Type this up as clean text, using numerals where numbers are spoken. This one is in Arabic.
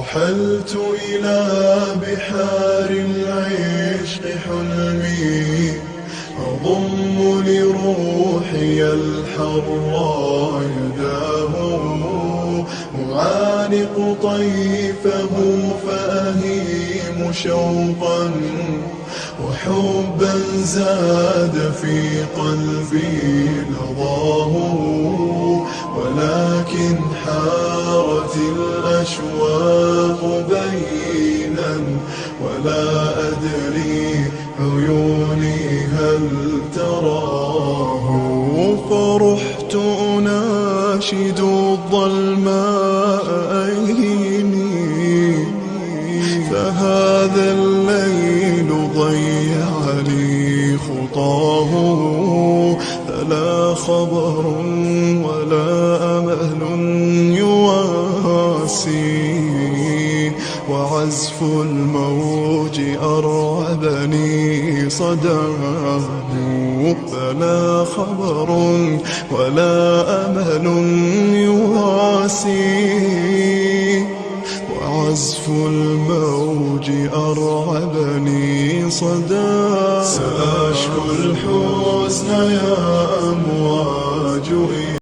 رحلت إلى بحار العشق حلمي، أضم لروحي الحر يداه، أعانق طيفه فأهيم شوقا وحبا زاد في قلبي لظاه، ولكن حارت الأشواق بينا ولا أدري عيوني هل تراه. فرحت أناشد الظلماء أيني، فهذا الليل ضيع لي خطاه، فلا خبر ولا أمل يواسي، وعزف الموج أرعبني صداه، فلا خبر ولا أمل يواسي، وعزف الموج أرعبني صداه. سأشكو الحزن يا أمواج